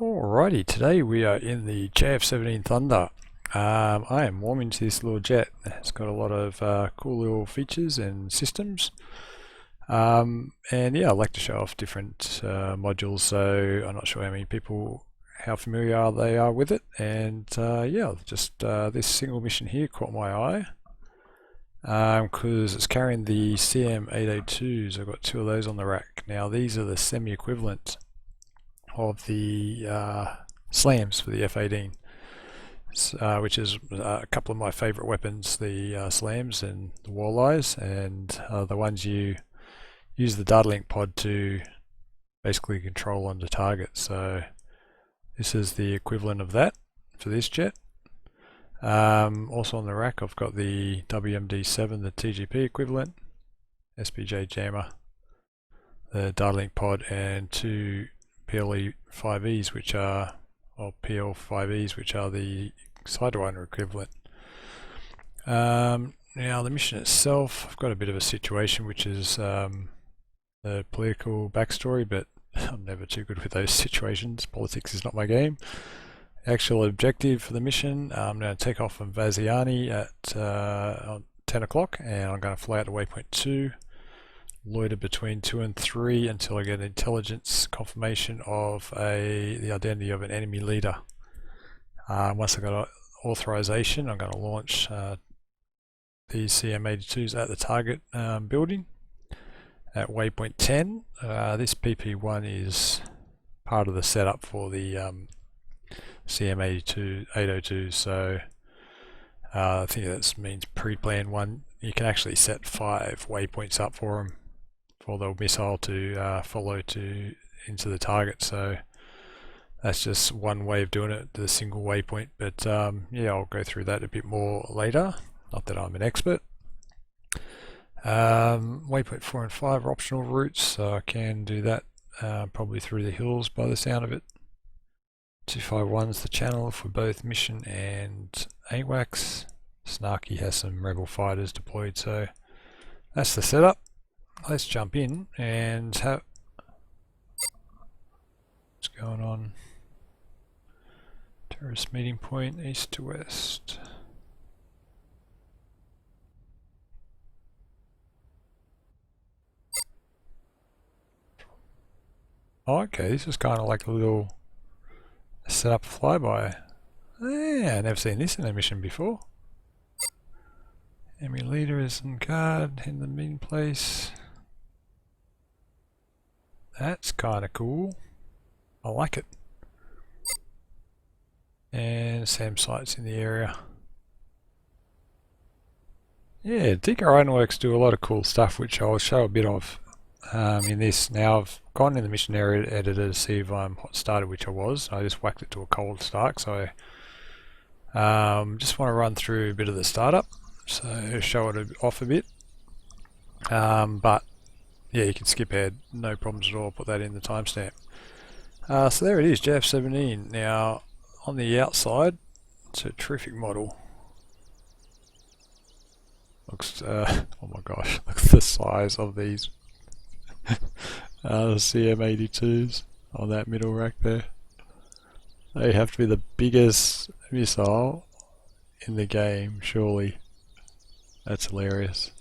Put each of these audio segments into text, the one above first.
Alrighty, today we are in the JF17 Thunder. I am warming to this little jet. It's got a lot of cool little features and systems. And yeah, I'd like to show off different modules, so I'm not sure how many people, how familiar they are with it. And yeah, just this single mission here caught my eye. Because it's carrying the CM802s. I've got two of those on the rack. Now these are the semi-equivalent of the slams for the F18, which is a couple of my favourite weapons, the slams and the walleyes, and the ones you use the data link pod to basically control on the target. So this is the equivalent of that for this jet. Also on the rack I've got the WMD7, the TGP equivalent, SPJ jammer, the data link pod, and two PLE5Es, which are, or PL5Es, which are the Sidewinder equivalent. Now the mission itself, I've got a bit of a situation, which is the political backstory, but I'm never too good with those situations. Politics is not my game. Actual objective for the mission, I'm going to take off from Vaziani at 10 o'clock, and I'm going to fly out to waypoint 2. Loiter between 2 and 3 until I get intelligence confirmation of the identity of an enemy leader. Once I've got authorization, I'm going to launch these CM82s at the target building at waypoint 10. This PP1 is part of the setup for the CM802, so I think that means pre-planned one. You can actually set 5 waypoints up for them, for the missile to follow into the target. So that's just one way of doing it, the single waypoint. But yeah, I'll go through that a bit more later. Not that I'm an expert. Waypoint 4 and 5 are optional routes, so I can do that probably through the hills by the sound of it. 251 is the channel for both mission and AWACS. Snarky has some rebel fighters deployed, so that's the setup. Let's jump in and have what's going on. Terrorist meeting point, east to west. Oh, okay, this is kind of like a little setup flyby. Yeah, I've never seen this in a mission before. Enemy leader is in guard in the meeting place. That's kind of cool. I like it. And SAM sites in the area. Yeah, DK Ironworks do a lot of cool stuff, which I'll show a bit of in this. Now I've gone in the mission area editor to see if I'm hot started, which I was. I just whacked it to a cold start, so I just want to run through a bit of the startup, so show it off a bit. But yeah, you can skip ahead, no problems at all. Put that in the timestamp. So there it is, JF17. Now on the outside, it's a terrific model. Looks, oh my gosh, look at the size of these CM82s on that middle rack there. They have to be the biggest missile in the game, surely. That's hilarious.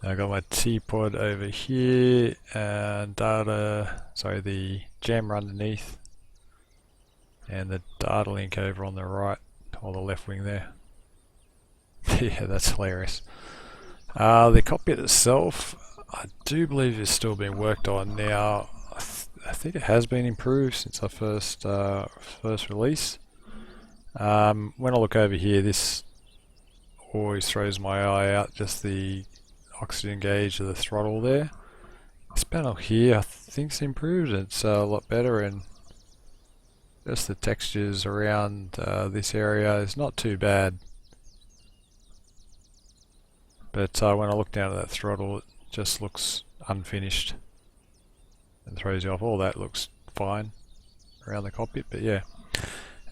Now I've got my T-pod over here, and the jammer underneath, and the data link over on the right, or the left wing there. Yeah, that's hilarious. The cockpit itself, I do believe is still being worked on now. I think it has been improved since I first release. When I look over here, this always throws my eye out, just the oxygen gauge of the throttle there. This panel here I think's improved, it's a lot better, and just the textures around this area is not too bad. But when I look down at that throttle, it just looks unfinished and throws you off. All that looks fine around the cockpit, but yeah.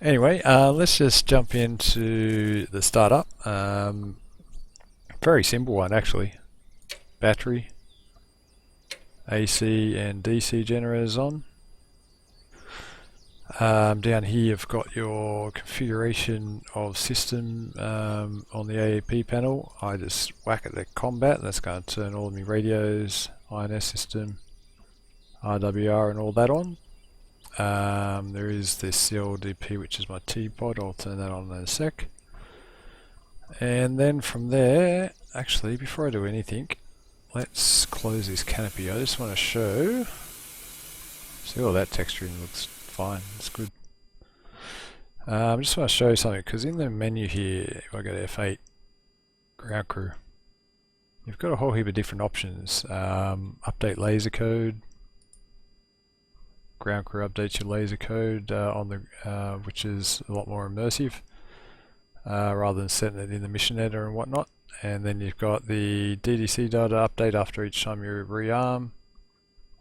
Anyway, let's just jump into the startup. Very simple one actually. Battery, AC and DC generators on. Down here you've got your configuration of system on the AEP panel. I just whack at the combat, that's going to turn all of my radios, INS system, RWR and all that on. There is this CLDP which is my T-pod, I'll turn that on in a sec. And then from there, actually before I do anything, let's close this canopy. I just want to show, see all that texturing looks fine, it's good. I just want to show you something, because in the menu here, if I go to F8, ground crew, you've got a whole heap of different options. Update laser code, ground crew updates your laser code on the which is a lot more immersive rather than setting it in the mission editor and whatnot. And then you've got the DDC data update after each time you rearm,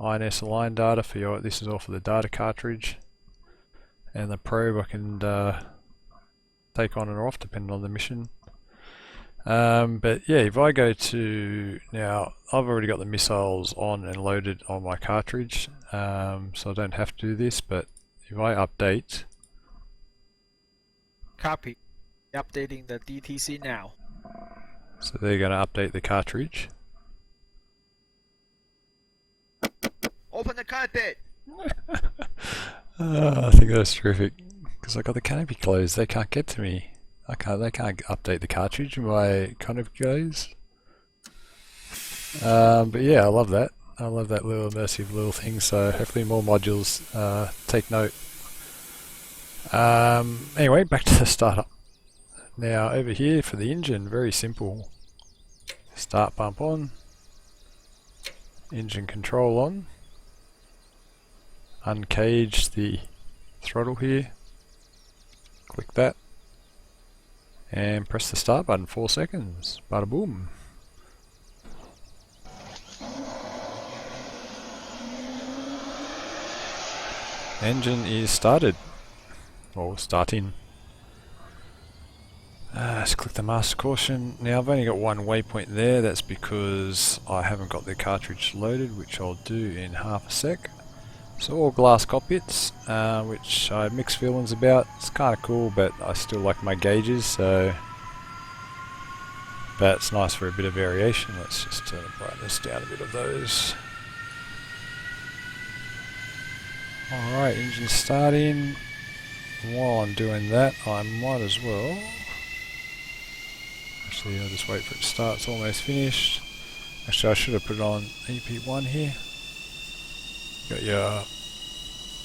INS align data for your, this is all for the data cartridge, and the probe I can take on and off depending on the mission. But yeah, if I go to, now I've already got the missiles on and loaded on my cartridge, so I don't have to do this, but if I update, Copy. Updating the DTC now. so they're going to update the cartridge. Open the curtain! I think that's terrific, because I got the canopy closed, they can't get to me. They can't update the cartridge in my canopy closed. But yeah, I love that. I love that little immersive little thing, so hopefully more modules take note. Anyway, back to the startup. Now over here for the engine, very simple. Start pump on, engine control on, uncage the throttle here, click that, and press the start button, 4 seconds, bada boom. Engine is started, or starting. Just click the master caution. Now I've only got one waypoint there, that's because I haven't got the cartridge loaded, which I'll do in half a sec. So all glass cockpits, which I have mixed feelings about. It's kind of cool, but I still like my gauges, so that's nice for a bit of variation. Let's just turn the brightness down a bit of those. Alright, engine starting. While I'm doing that, I might as well, actually I'll just wait for it to start, it's almost finished. Actually I should have put it on EP1 here. Got your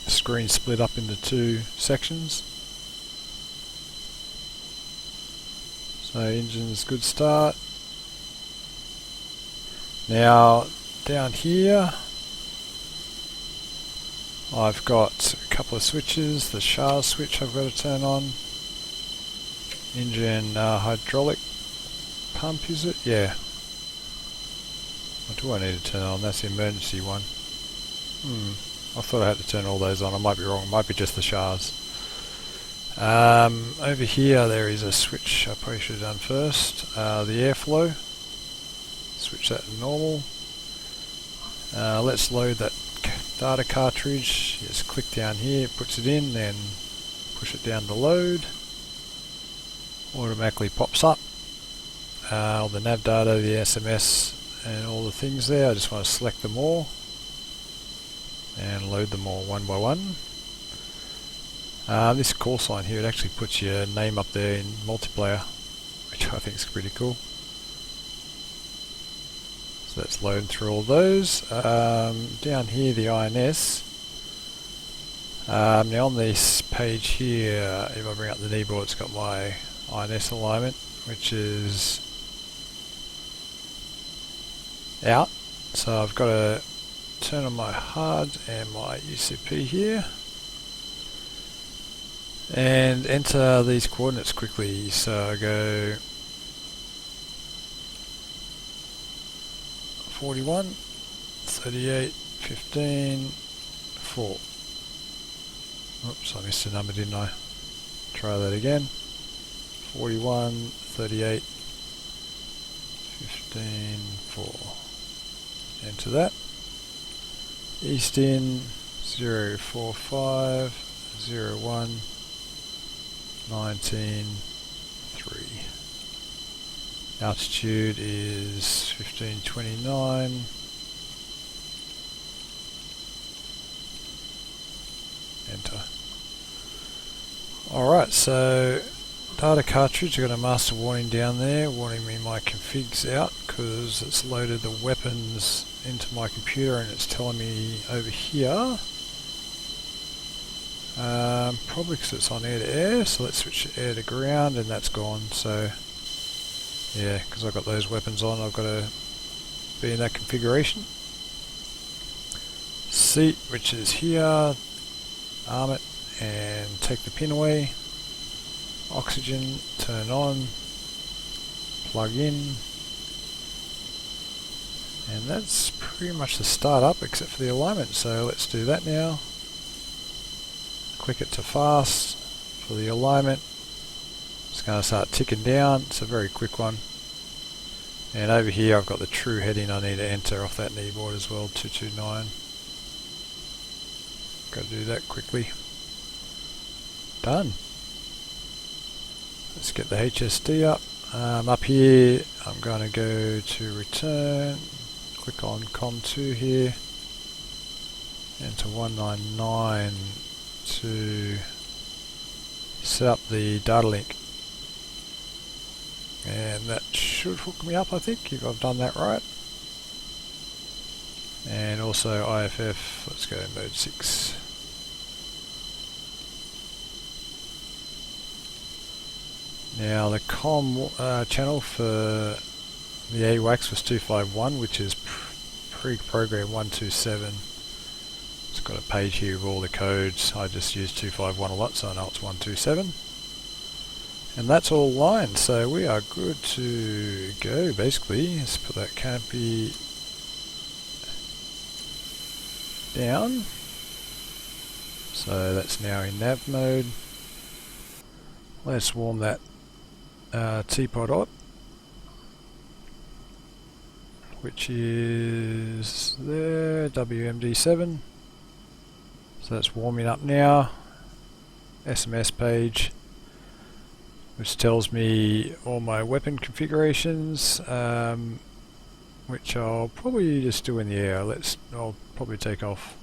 screen split up into 2 sections. So engine's good start. Now down here I've got a couple of switches. The SHARS switch I've got to turn on. Engine hydraulic pump, is it? Yeah. What do I need to turn on? That's the emergency one. I thought I had to turn all those on. I might be wrong. It might be just the SHARS. Over here there is a switch I probably should have done first. The airflow. Switch that to normal. Let's load that data cartridge. Just click down here, it puts it in, then push it down to load. Automatically pops up. All the nav data, the SMS and all the things there. I just want to select them all and load them all one by one. This call sign here, it actually puts your name up there in multiplayer, which I think is pretty cool. So that's loading through all those. Down here the INS. Now on this page here, if I bring up the kneeboard, it's got my INS alignment, which is out. So I've got to turn on my HUD and my UCP here and enter these coordinates quickly. So I go 41, 38, 15, 4. Oops, I missed a number, didn't I? Try that again. 41, 38, 15, 4. Enter that. East in 045, 01 19 3. Altitude is 1529. Enter. Alright, so data cartridge, I've got a master warning down there warning me my config's out because it's loaded the weapons into my computer and it's telling me over here, probably because it's on air to air, so let's switch to air to ground and that's gone. So yeah, because I've got those weapons on, I've got to be in that configuration. Seat, which is here, arm it and take the pin away. Oxygen, turn on, plug in, and that's pretty much the startup except for the alignment, so let's do that now. Click it to fast for the alignment. It's going to start ticking down, it's a very quick one. And over here I've got the true heading I need to enter off that kneeboard as well, 229. Got to do that quickly. Done. Let's get the HSD up. Up here I'm going to go to return, click on COM2 here, enter 199 to set up the data link. And that should hook me up, I think, if I've done that right. And also IFF, let's go mode 6. Now the COM channel for the AWACS was 251, which is pre-programmed 127. It's got a page here of all the codes. I just use 251 a lot, so I know it's 127. And that's all lined, so we are good to go basically. Let's put that canopy down. So that's now in nav mode. Let's warm that teapot up, which is there, WMD7. So that's warming up now. SMS page, which tells me all my weapon configurations, which I'll probably just do in the air. I'll probably take off.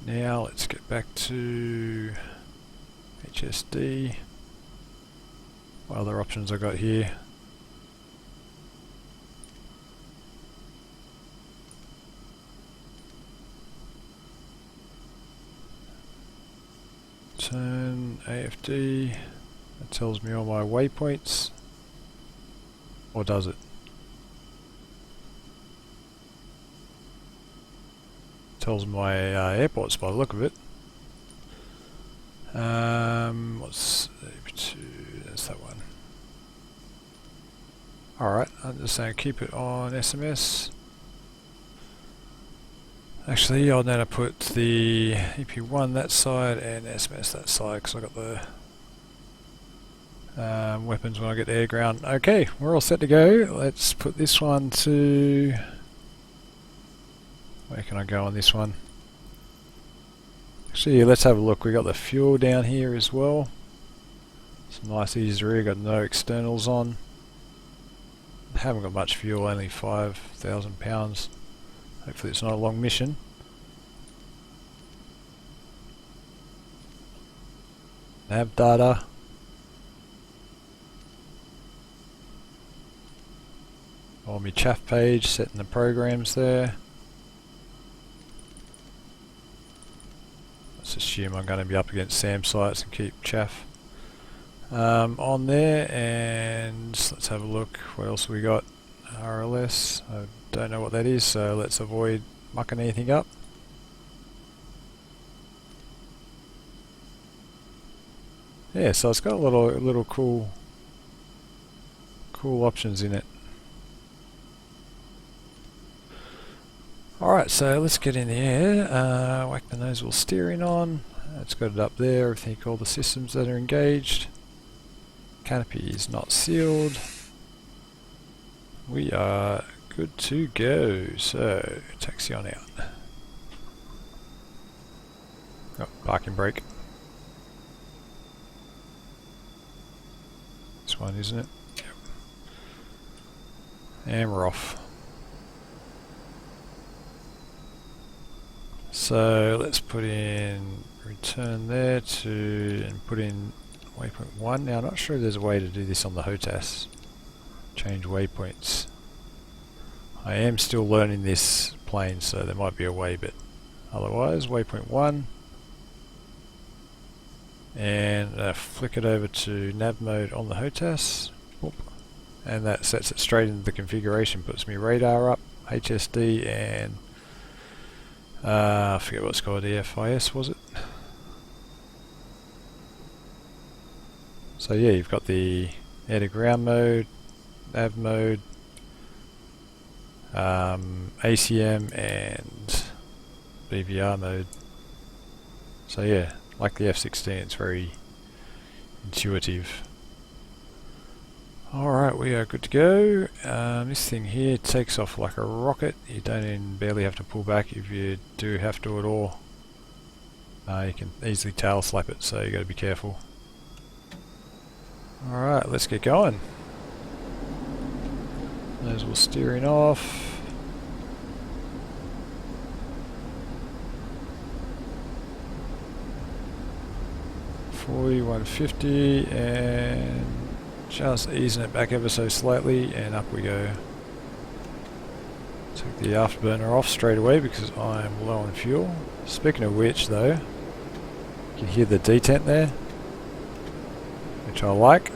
Now let's get back to HSD. What other options I got here? Turn AFD. That tells me all my waypoints. Or does it? Tells my airports by the look of it. What's that's that one. Alright, I'm just saying keep it on SMS. Actually, I'll now put the EP1 that side and SMS that side because I got the weapons when I get to air ground. Okay, we're all set to go. Let's put this one to... Where can I go on this one? Actually, let's have a look. We got the fuel down here as well. Some nice easy rear, got no externals on. Haven't got much fuel, only 5,000 pounds. Hopefully it's not a long mission. Nav data. On my chaff page, setting the programs there. Let's assume I'm going to be up against SAM sites and keep chaff on there, and let's have a look. What else we got? RLS, I don't know what that is, so let's avoid mucking anything up. Yeah, so it's got a little cool options in it. Alright, so let's get in the air, whack the nozzle steering on. It's got it up there, I think all the systems that are engaged. Canopy is not sealed. We are good to go, so taxi on out. Oh, parking brake. This one, isn't it? Yep. And we're off. So let's put in return there to and put in waypoint 1. Now I'm not sure if there's a way to do this on the HOTAS. Change waypoints. I am still learning this plane, so there might be a way, but otherwise waypoint 1. And flick it over to nav mode on the HOTAS. Oop. And that sets it straight into the configuration, puts me radar up, HSD, and I forget what it's called, EFIS was it? So yeah, you've got the air to ground mode, nav mode, ACM and BVR mode. So yeah, like the F16, it's very intuitive. Alright, we are good to go. This thing here takes off like a rocket. You don't even barely have to pull back if you do have to at all. You can easily tail slap it, so you got to be careful. Alright, let's get going. Nose steering off. $41.50 and just easing it back ever so slightly, and up we go. Took the afterburner off straight away because I'm low on fuel. Speaking of which though, you can hear the detent there, which I like.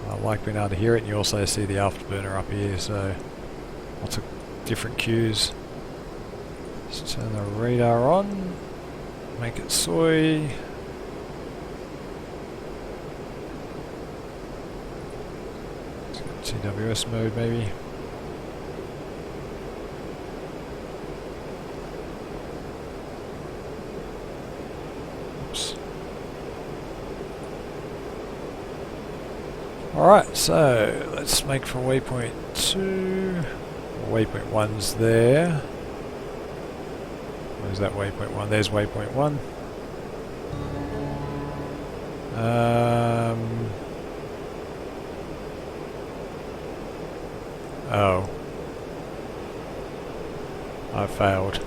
I like being able to hear it, and you also see the afterburner up here, so lots of different cues. Let's turn the radar on, make it soy. TWS mode maybe. Oops. Alright, so let's make for waypoint 2. Waypoint 1's there. Where's that waypoint 1? There's waypoint 1. Oh. I failed.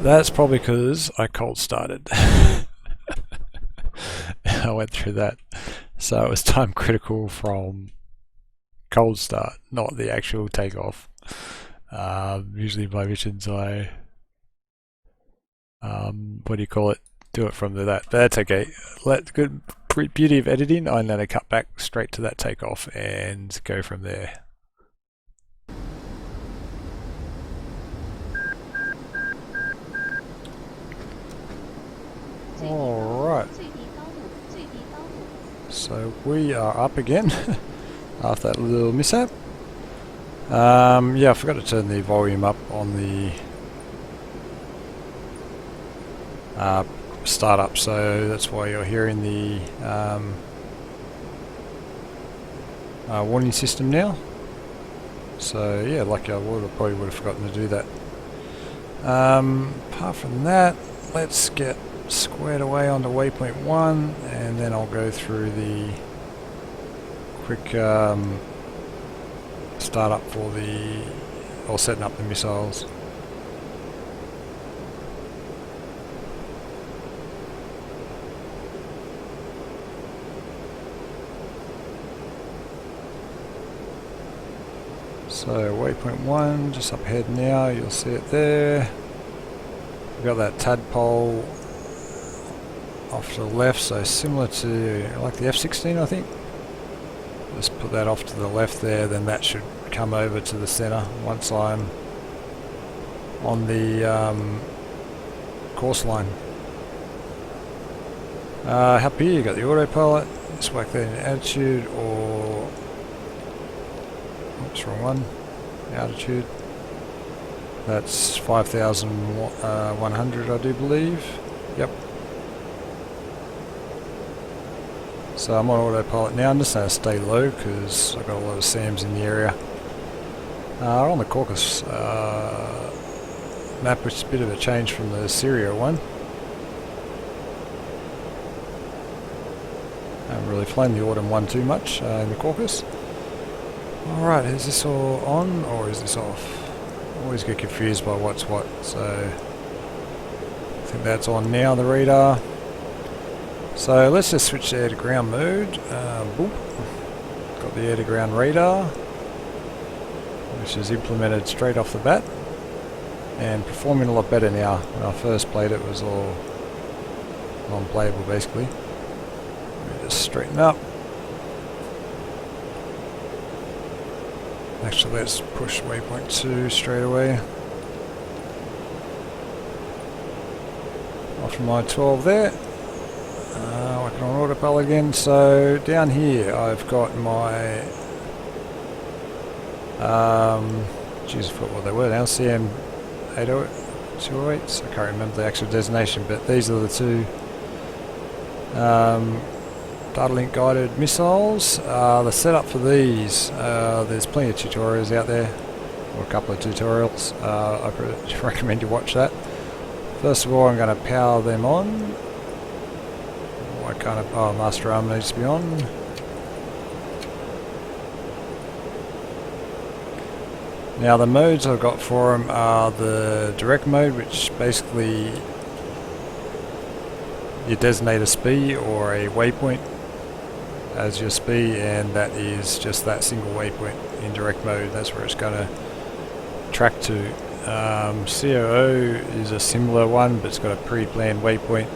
That's probably because I cold started. I went through that. So it was time critical from cold start, not the actual takeoff. Usually my missions I what do you call it? Do it from that. But that's okay. Good beauty of editing, I'm going to cut back straight to that takeoff and go from there. Alright. So we are up again after that little mishap. Yeah, I forgot to turn the volume up on the startup, so that's why you're hearing the warning system now. So yeah, lucky I probably would have forgotten to do that. Apart from that, let's get squared away onto waypoint 1, and then I'll go through the quick startup for setting up the missiles. So waypoint 1, just up ahead now, you'll see it there. We've got that tadpole off to the left, so similar to like the F16 I think. Just put that off to the left there, then that should come over to the center once I'm on the course line. Up here you got the autopilot, just whack that in attitude or oops, wrong one. Altitude. That's 5,100, I do believe. Yep. So I'm on autopilot now. I'm just going to stay low because I've got a lot of SAMs in the area. We're on the Caucasus map, which is a bit of a change from the Syria one. I haven't really flown the autumn one too much in the Caucasus. Alright, is this all on or is this off? I always get confused by what's what, so I think that's on now, the radar. So let's just switch to air to ground mode. Boop. Got the air to ground radar, which is implemented straight off the bat and performing a lot better now. When I first played it, it was all non-playable basically. Let me just straighten up. Actually, let's push waypoint 2 straight away. Off my 12 there. Working on autopilot again. So down here I've got my geez, I forgot what they were now. CM 208s. I can't remember the actual designation, but these are the two data link guided missiles. The setup for these, there's plenty of tutorials out there, or a couple of tutorials. I recommend you watch that. First of all, I'm going to power them on. Master arm needs to be on. Now the modes I've got for them are the direct mode, which basically you designate a SPI or a waypoint as your SPI, and that is just that single waypoint in direct mode. That's where it's going to track to. COO is a similar one, but it's got a pre-planned waypoint.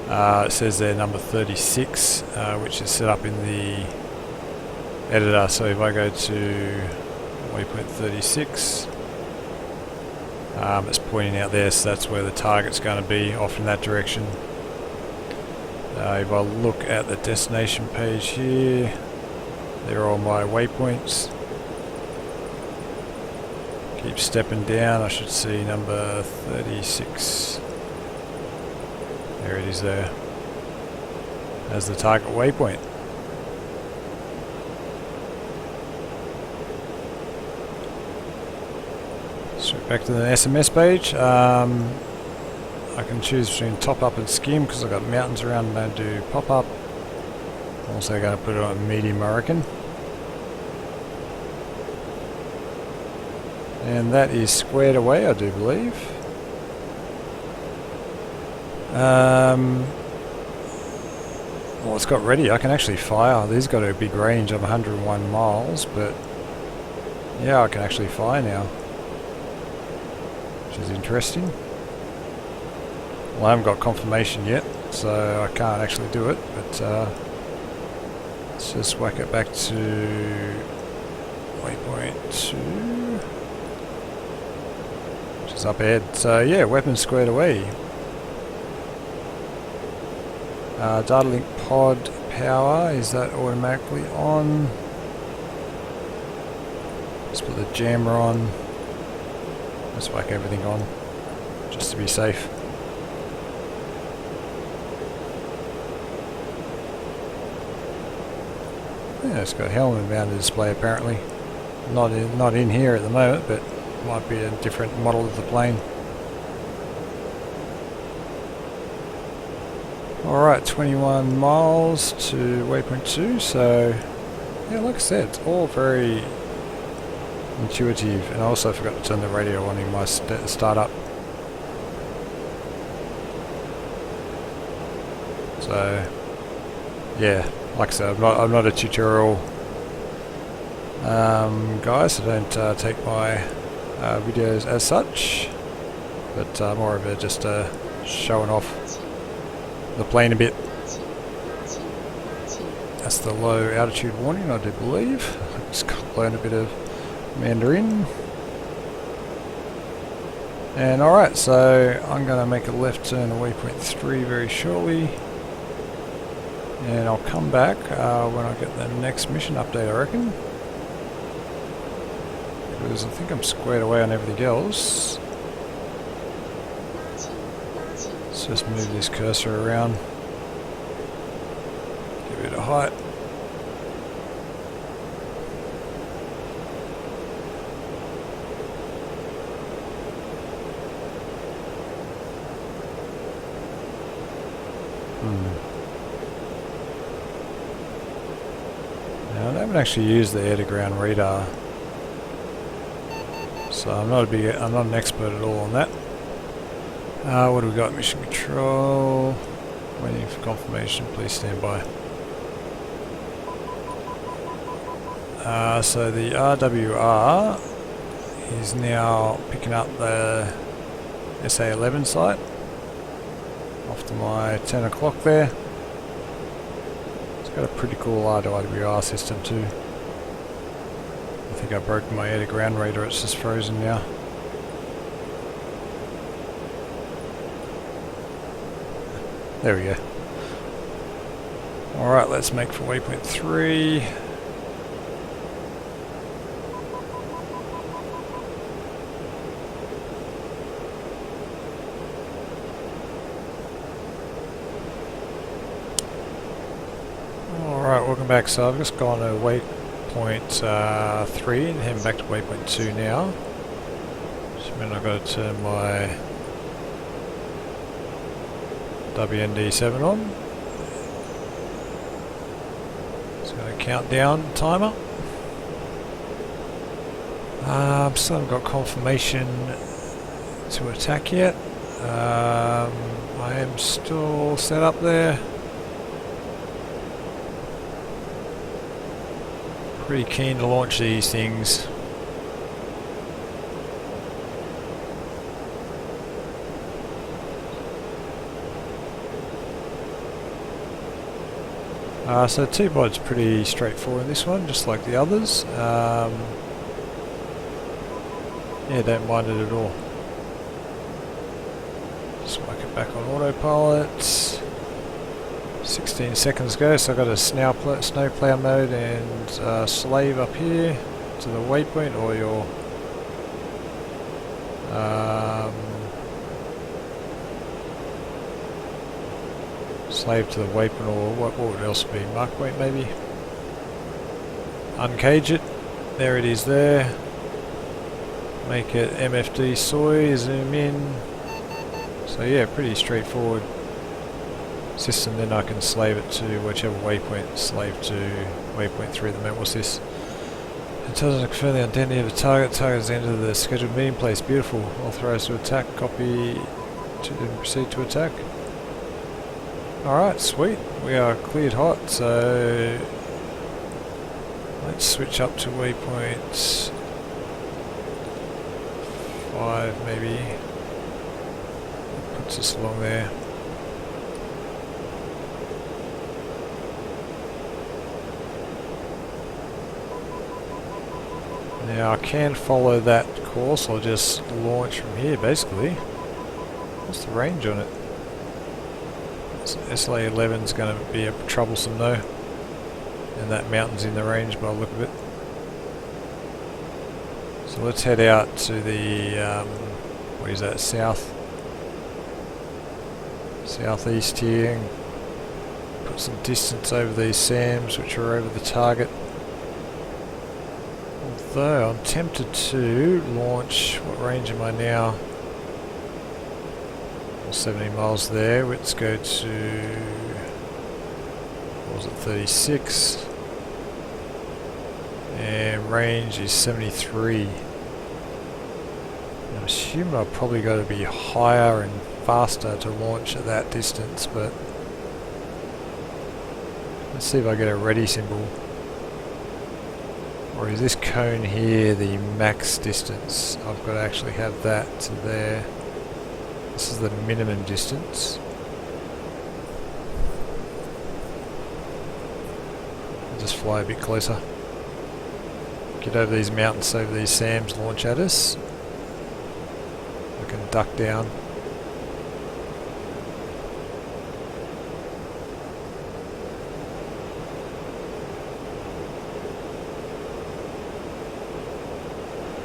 It says there number 36, which is set up in the editor. So if I go to waypoint 36, it's pointing out there, so that's where the target's going to be, off in that direction. If I look at the destination page here, they're all my waypoints. Keep stepping down, I should see number 36. There it is there, as the target waypoint. Straight back to the SMS page. I can choose between top up and skim because I've got mountains around and don't do pop up. Also going to put it on medium, I reckon. And that is squared away, I do believe. Well, it's got ready. I can actually fire. These got a big range of 101 miles, but yeah, I can actually fire now, which is interesting. Well, I haven't got confirmation yet, so I can't actually do it, but let's just whack it back to waypoint 2, which is up ahead. So yeah, weapons squared away. Data link pod power, is that automatically on? Let's put the jammer on. Let's whack everything on, just to be safe. Yeah, it's got helmet mounted display apparently. Not in here at the moment, but might be a different model of the plane. Alright, 21 miles to waypoint 2, so yeah, like I said, it's all very intuitive. And I also forgot to turn the radio on in my startup. So yeah, like I said, I'm not a tutorial guy, so don't take my videos as such, but more of a just showing off the plane a bit. That's the low altitude warning, I do believe. I've just got to learn a bit of Mandarin. And alright, so I'm going to make a left turn to waypoint 3 very shortly. And I'll come back when I get the next mission update, I reckon. Because I think I'm squared away on everything else. Let's just move this cursor around. Give it a height. Now, I haven't actually used the air-to-ground radar, so I'm not an expert at all on that. What do we got? Mission control. Waiting for confirmation. Please stand by. So the RWR is now picking up the SA11 site off to my 10 o'clock there. It's got a pretty cool RWR system too. I think I broke my air-to-ground radar, it's just frozen now. There we go. Alright, let's make for waypoint 3. Alright, welcome back. So I've just gone to waypoint 3 and heading back to waypoint 2 now. Which means I've got to turn my WND7 on. It's going to count down timer. Still haven't got confirmation to attack yet. I am still set up there. Pretty keen to launch these things. So T-pod's pretty straightforward in this one, just like the others. Yeah, don't mind it at all. Just whack it back on autopilot. 16 seconds ago, so I've got a snowplow mode and slave up here to the waypoint, or your slave to the waypoint, or what would else be? Mark point maybe? Uncage it. There it is there. Make it MFD soy, zoom in. So yeah, pretty straightforward system. Then I can slave it to whichever waypoint, slave to waypoint 3 at the moment. What's this? It tells us to confirm the identity of the target. Target has entered the scheduled meeting place. Beautiful. Authorized to attack. Copy to proceed to attack. Alright, sweet. We are cleared hot, so let's switch up to waypoint 5 maybe. Puts us along there. Now I can follow that course, I'll just launch from here basically. What's the range on it? SLA11 is going to be troublesome though, and that mountain's in the range by the look of it. So let's head out to the, what is that, southeast here, and put some distance over these SAMs which are over the target. Although I'm tempted to launch, what range am I now? 70 miles there. Let's go to, what was it, 36, and range is 73. I assume I've probably got to be higher and faster to launch at that distance, but let's see if I get a ready symbol. Or is this cone here the max distance? I've got to actually have that to there. This is the minimum distance. I'll just fly a bit closer. Get over these mountains, over these SAMs launch at us. I can duck down.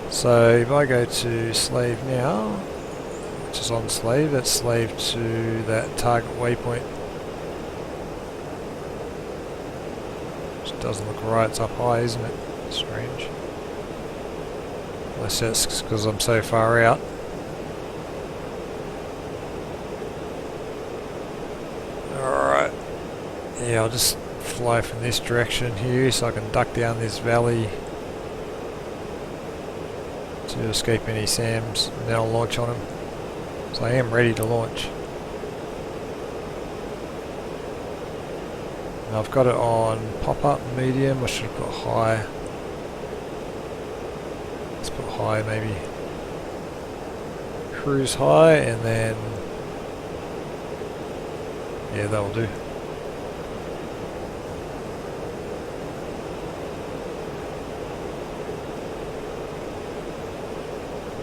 So if I go to slave now, which is on slave, that's slave to that target waypoint. Which doesn't look right, it's up high, isn't it? Strange. Unless that's because I'm so far out. Yeah, I'll just fly from this direction here so I can duck down this valley to escape any SAMs, and then I'll launch on them. So I am ready to launch. Now I've got it on pop-up medium. I should have put high. Let's put high maybe. Cruise high, and then yeah, that'll do.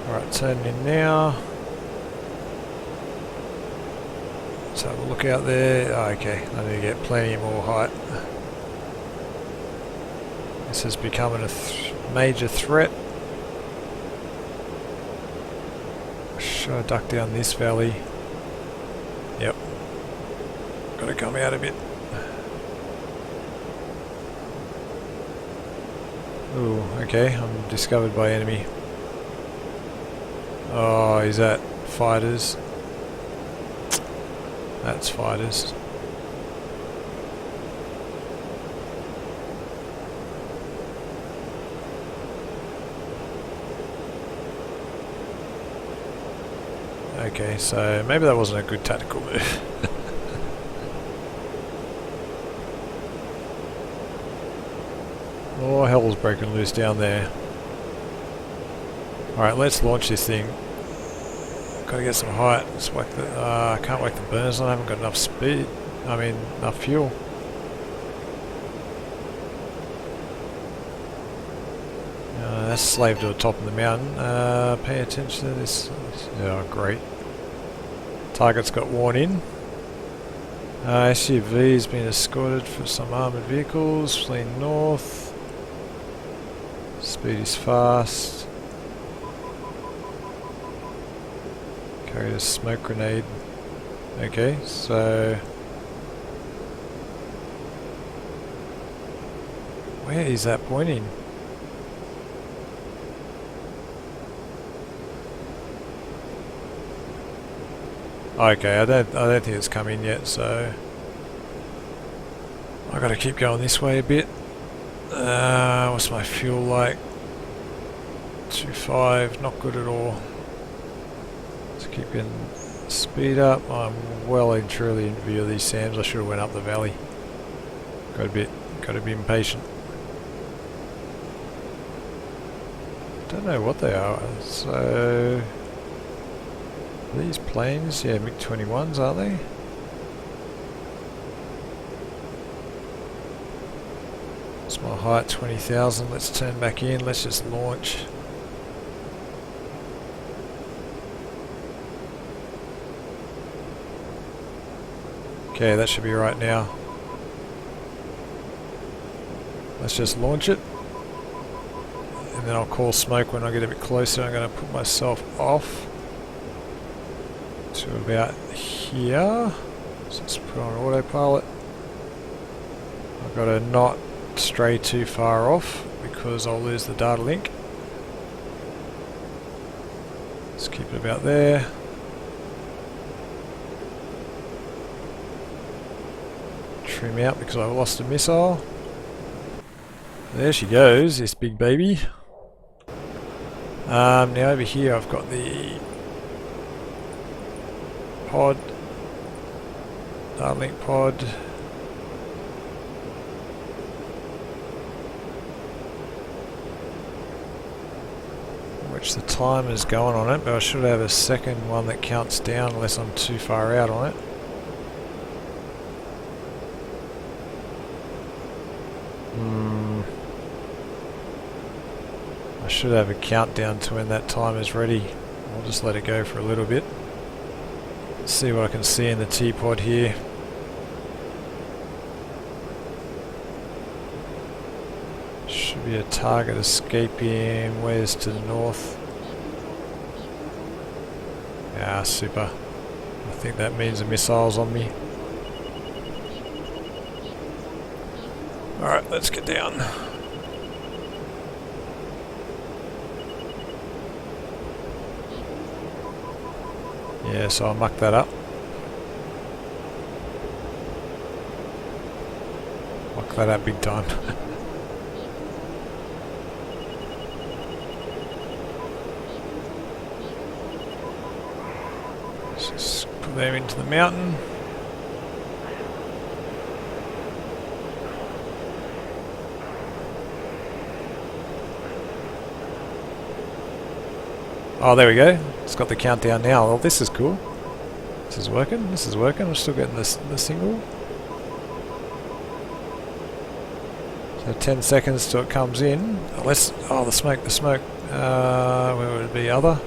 Alright, turning in now. Let's have a look out there. Oh, okay, I need to get plenty more height. This is becoming a major threat. Should I duck down this valley? Yep. Gotta come out a bit. Ooh, okay, I'm discovered by enemy. Oh, is that fighters? That's fighters. Okay, so maybe that wasn't a good tactical move. Oh, hell's broken loose down there. Alright, let's launch this thing. Gotta get some height. Let's whack the, I can't whack the burners on, I haven't got enough speed. I mean, enough fuel. That's slave to the top of the mountain. Pay attention to this. Oh, great. Target's got worn in. SUV has been escorted for some armoured vehicles, fleeing north. Speed is fast. Carried a smoke grenade. Okay, so where is that pointing? Okay, I don't think it's come in yet, so I gotta keep going this way a bit. What's my fuel like? 2.5, not good at all. Let's keep getting speed up. I'm well and truly in view of these SAMs. I should have went up the valley. Gotta be impatient. Don't know what they are. So these planes, yeah, MiG-21s, aren't they? It's my height, 20,000. Let's turn back in. Let's just launch. Okay, that should be right now. Let's just launch it. And then I'll call smoke when I get a bit closer. I'm going to put myself off to about here. So let's put on autopilot. I've got to not stray too far off because I'll lose the data link. Let's keep it about there. Trim out because I lost a missile. There she goes, this big baby. Now over here I've got the pod, data link pod. Which the timer's going on it, but I should have a second one that counts down unless I'm too far out on it. I should have a countdown to when that timer is ready. I'll just let it go for a little bit. See what I can see in the T-pod here. Should be a target escaping. Where's to the north? Ah, super. I think that means a missile's on me. Alright, let's get down. Yeah, so I mucked that up. that up big time. Let's just put them into the mountain. Oh, there we go. It's got the countdown now. Well, this is cool. This is working. This is working. I'm still getting the single. So 10 seconds till it comes in. Let's. Oh, the smoke. The smoke. Where would it be? Other.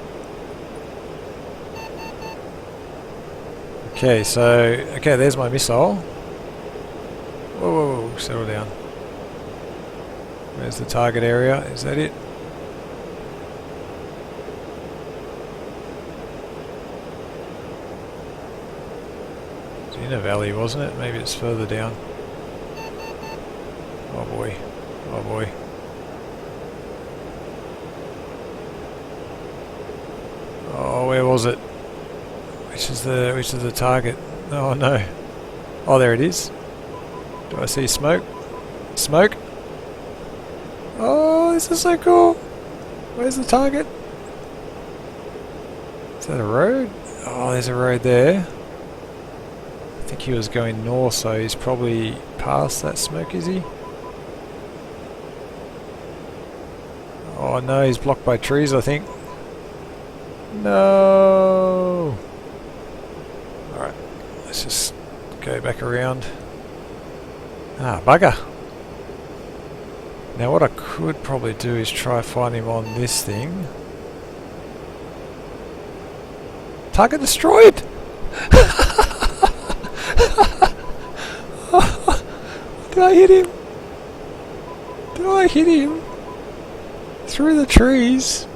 Okay. So okay. There's my missile. Whoa, whoa, whoa. Settle down. Where's the target area? Is that it? In a valley, wasn't it? Maybe it's further down. Oh boy. Oh boy. Oh, where was it? Which is the target? Oh no. Oh, there it is. Do I see smoke? Smoke? Oh, this is so cool. Where's the target? Is that a road? Oh, there's a road there. I think he was going north, so he's probably past that smoke, is he? Oh no, he's blocked by trees, I think. No! Alright, let's just go back around. Ah, bugger! Now what I could probably do is try find him on this thing. Target destroyed! Did I hit him? Did I hit him? Through the trees?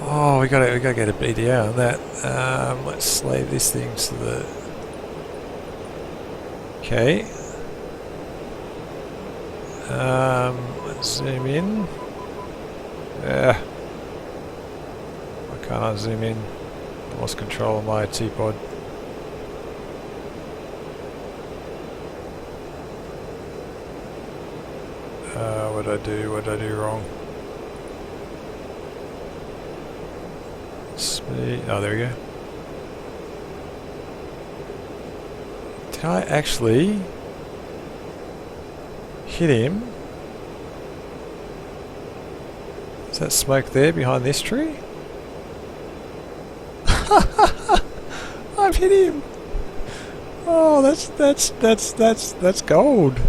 Oh, we gotta get a BDR on that. Let's slave this thing to the... Okay. Let's zoom in. Why can't I zoom in? I lost control of my T-pod. What did I do? What did I do wrong? Oh, there we go. Did I actually hit him? Is that smoke there behind this tree? I've hit him. Oh, that's gold.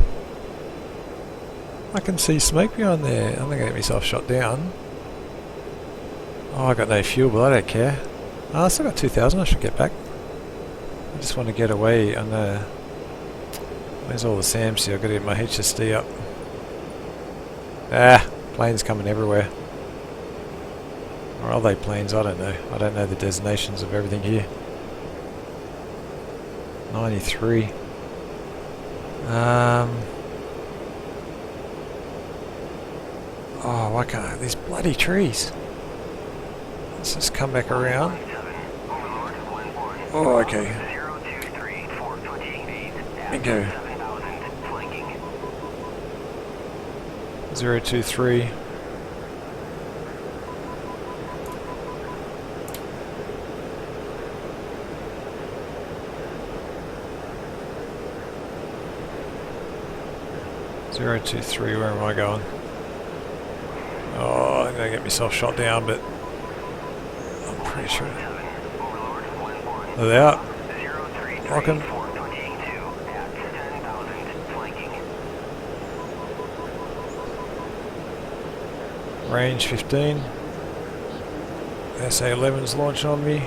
I can see smoke behind there. I'm gonna get myself shot down. Oh, I got no fuel, but I don't care. Oh, I still got 2,000. I should get back. I just want to get away. On the... Where's all the SAMs here? I've got to get my HSD up. Ah, planes coming everywhere. Or are they planes? I don't know. I don't know the designations of everything here. 93. Oh, why can't these bloody trees? Let's just come back around. Oh, okay. And go. 023. Zero, 2, 3, where am I going? Oh, I'm gonna get myself shot down, but I'm pretty sure. Are they out? Lock 'em. Range 15. SA-11's launching on me.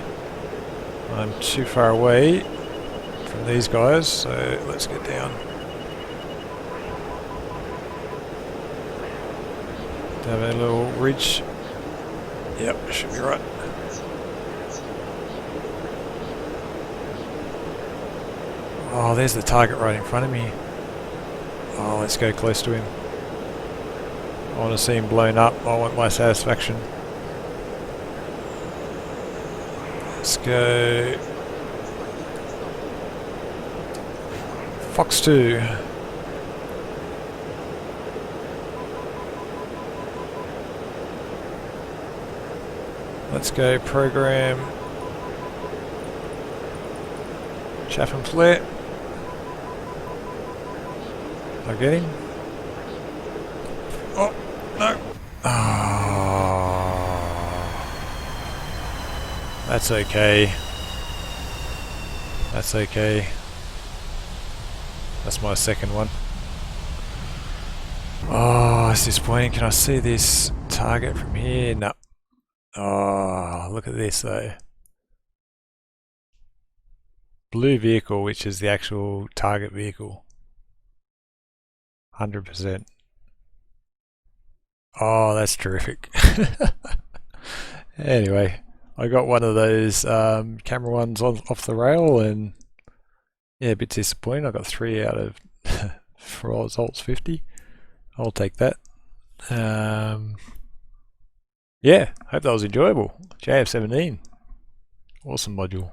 I'm too far away from these guys, so let's get down. Have a little ridge. Yep, should be right. Oh, there's the target right in front of me. Oh, let's go close to him. I want to see him blown up. I want my satisfaction. Let's go. Fox 2. Let's go program chaff and flare. Did I get him? Oh, no. Oh, that's okay. That's okay. That's my second one. Oh, it's disappointing. Can I see this target from here? No. Oh, look at this though. Blue vehicle, which is the actual target vehicle. 100%. Oh, that's terrific. Anyway, I got one of those camera ones off the rail, and yeah, a bit disappointing. I got 3 out of for results 50. I'll take that. Yeah, hope that was enjoyable. JF17, awesome module.